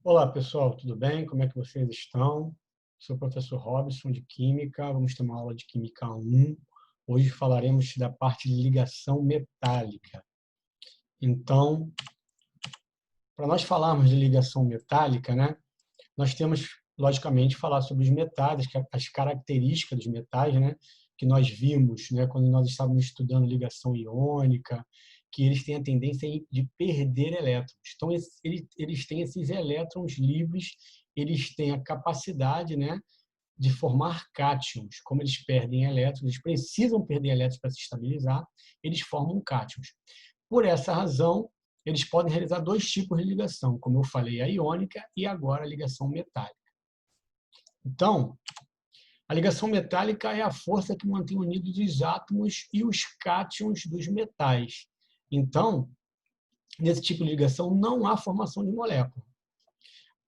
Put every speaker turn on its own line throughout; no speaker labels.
Olá, pessoal, tudo bem? Como é que vocês estão? Sou o professor Robson, de Química. Vamos ter uma aula de Química 1. Hoje falaremos da parte de ligação metálica. Então, para nós falarmos de ligação metálica, né, nós temos, logicamente, falar sobre os metais, as características dos metais, né, que nós vimos, né, quando nós estávamos estudando ligação iônica, que eles têm a tendência de perder elétrons. Então, eles têm esses elétrons livres, eles têm a capacidade, né, de formar cátions. Como eles perdem elétrons, eles precisam perder elétrons para se estabilizar, eles formam cátions. Por essa razão, eles podem realizar dois tipos de ligação, como eu falei, a iônica e agora a ligação metálica. Então, a ligação metálica é a força que mantém unidos os átomos e os cátions dos metais. Então, nesse tipo de ligação, não há formação de molécula.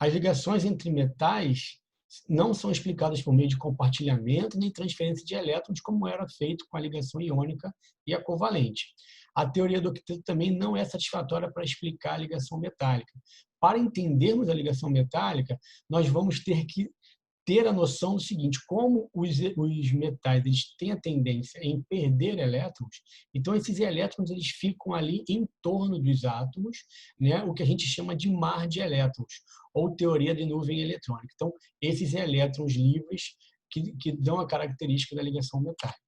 As ligações entre metais não são explicadas por meio de compartilhamento nem transferência de elétrons, como era feito com a ligação iônica e a covalente. A teoria do octeto também não é satisfatória para explicar a ligação metálica. Para entendermos a ligação metálica, nós vamos ter que ter a noção do seguinte: como os metais eles têm a tendência em perder elétrons, então esses elétrons eles ficam ali em torno dos átomos, né, o que a gente chama de mar de elétrons, ou teoria de nuvem eletrônica. Então, esses elétrons livres que dão a característica da ligação metálica.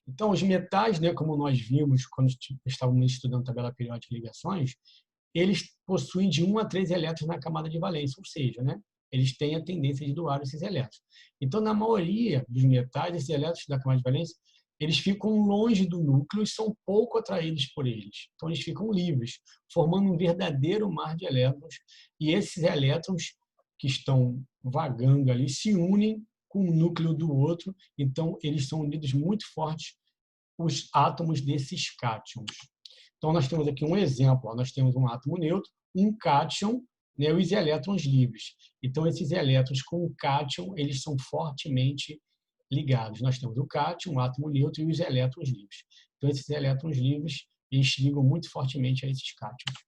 Então, os metais, né, como nós vimos quando estávamos estudando tabela periódica de ligações, eles possuem de 1 a 3 elétrons na camada de valência, ou seja, né, eles têm a tendência de doar esses elétrons. Então, na maioria dos metais, esses elétrons da camada de valência, eles ficam longe do núcleo e são pouco atraídos por eles. Então, eles ficam livres, formando um verdadeiro mar de elétrons. E esses elétrons que estão vagando ali se unem com o núcleo do outro. Então, eles são unidos muito fortes, os átomos desses cátions. Então, nós temos aqui um exemplo. Nós temos um átomo neutro, um cátion, né, e os elétrons livres. Então, esses elétrons com o cátion, eles são fortemente ligados. Nós temos o cátion, o átomo neutro e os elétrons livres. Então, esses elétrons livres, eles ligam muito fortemente a esses cátions.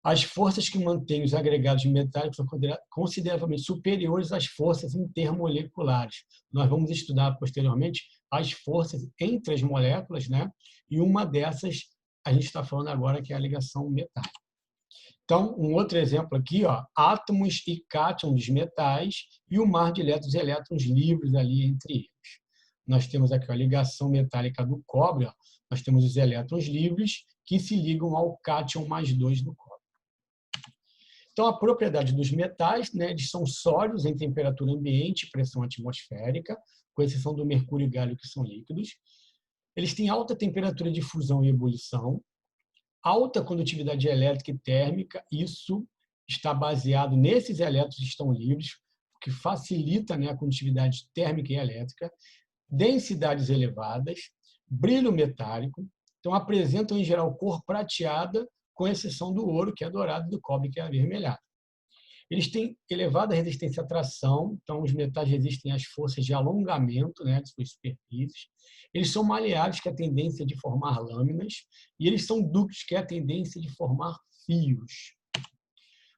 As forças que mantêm os agregados metálicos são consideravelmente superiores às forças intermoleculares. Nós vamos estudar posteriormente as forças entre as moléculas, né? E uma dessas a gente está falando agora que é a ligação metálica. Então, um outro exemplo aqui, ó, átomos e cátions dos metais e o mar de elétrons e elétrons livres ali entre eles. Nós temos aqui a ligação metálica do cobre, ó, nós temos os elétrons livres que se ligam ao cátion mais 2 do cobre. Então, a propriedade dos metais, né, eles são sólidos em temperatura ambiente e pressão atmosférica, com exceção do mercúrio e galho, que são líquidos. Eles têm alta temperatura de fusão e ebulição, alta condutividade elétrica e térmica, isso está baseado nesses elétrons que estão livres, o que facilita, né, a condutividade térmica e elétrica, densidades elevadas, brilho metálico, então apresentam em geral cor prateada, com exceção do ouro, que é dourado, e do cobre, que é avermelhado. Eles têm elevada resistência à tração, então os metais resistem às forças de alongamento, né, de suas superfícies. Eles são maleáveis, que é a tendência de formar lâminas, e eles são dúcteis, que é a tendência de formar fios.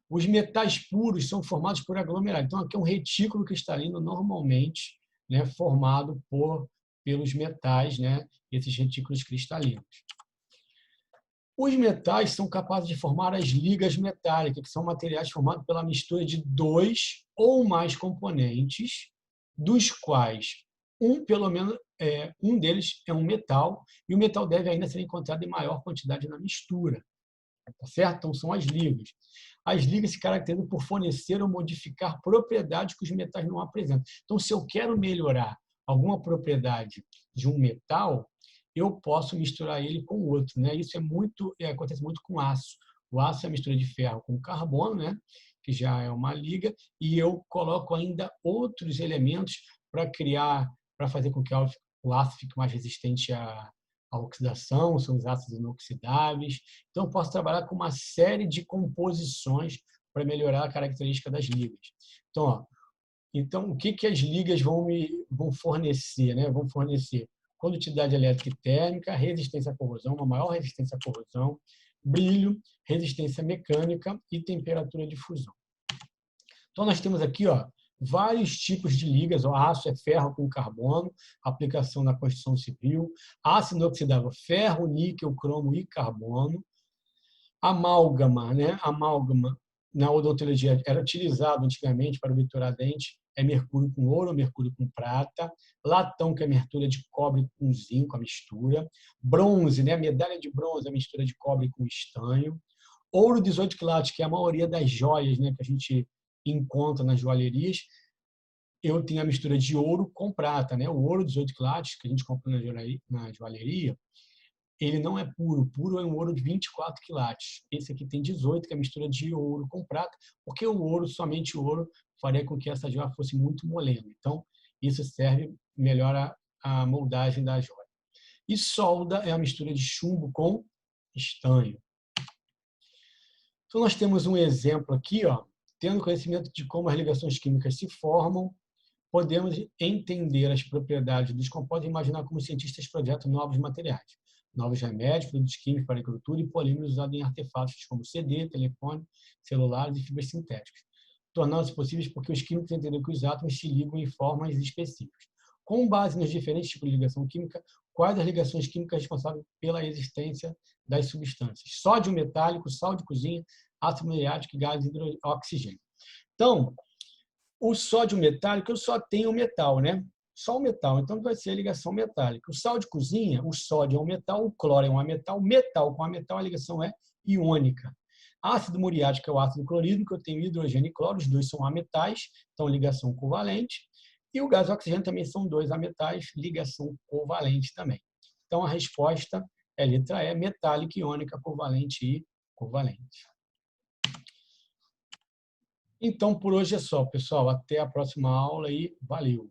Os metais puros são formados por aglomerados. Então, aqui é um retículo cristalino normalmente, né, formado pelos metais, né, esses retículos cristalinos. Os metais são capazes de formar as ligas metálicas, que são materiais formados pela mistura de dois ou mais componentes, dos quais pelo menos, um deles é um metal, e o metal deve ainda ser encontrado em maior quantidade na mistura. Tá certo? Então, são as ligas. As ligas se caracterizam por fornecer ou modificar propriedades que os metais não apresentam. Então, se eu quero melhorar alguma propriedade de um metal, eu posso misturar ele com outro, né? Isso acontece muito com aço. O aço é a mistura de ferro com carbono, né? Que já é uma liga, e eu coloco ainda outros elementos para fazer com que o aço fique mais resistente à oxidação, são os ácidos inoxidáveis. Então, eu posso trabalhar com uma série de composições para melhorar a característica das ligas. Então, o que as ligas vão fornecer, né? Vão fornecer condutividade elétrica e térmica, resistência à corrosão, uma maior resistência à corrosão, brilho, resistência mecânica e temperatura de fusão. Então, nós temos aqui vários tipos de ligas. O aço é ferro com carbono, aplicação na construção civil. Aço inoxidável, ferro, níquel, cromo e carbono. Amálgama, né? Amálgama, na odontologia, era utilizado antigamente para obturar dente. É mercúrio com ouro, mercúrio com prata. Latão, que é mercúrio de cobre com zinco, a mistura. Bronze, né? Medalha de bronze, a mistura de cobre com estanho. Ouro 18 quilates, que é a maioria das joias, né, que a gente encontra nas joalherias. Eu tenho a mistura de ouro com prata, né? O ouro 18 quilates, que a gente compra na joalheria, ele não é puro. Puro é um ouro de 24 quilates. Esse aqui tem 18, que é a mistura de ouro com prata, porque o ouro, somente o ouro, faria com que essa joia fosse muito molenda. Então, isso serve, melhora a moldagem da joia. E solda é a mistura de chumbo com estanho. Então, nós temos um exemplo aqui, tendo conhecimento de como as ligações químicas se formam, podemos entender as propriedades dos compostos e imaginar como os cientistas projetam novos materiais, novos remédios, produtos químicos para a agricultura e polímeros usados em artefatos como CD, telefone, celulares e fibras sintéticas, tornando-se possíveis porque os químicos entenderam que os átomos se ligam em formas específicas. Com base nos diferentes tipos de ligação química, quais as ligações químicas responsáveis pela existência das substâncias? Sódio metálico, sal de cozinha, ácido muriático e gás oxigênio. Então, o sódio metálico, eu só tenho o metal, né? Só o metal, então vai ser a ligação metálica. O sal de cozinha, o sódio é um metal, o cloro é um metal, metal com a metal, a ligação é iônica. Ácido muriático é o ácido clorídrico, eu tenho hidrogênio e cloro, os dois são ametais, então ligação covalente. E o gás oxigênio também são dois ametais, ligação covalente também. Então a resposta é letra E, metálica, iônica, covalente e covalente. Então, por hoje é só, pessoal. Até a próxima aula e valeu!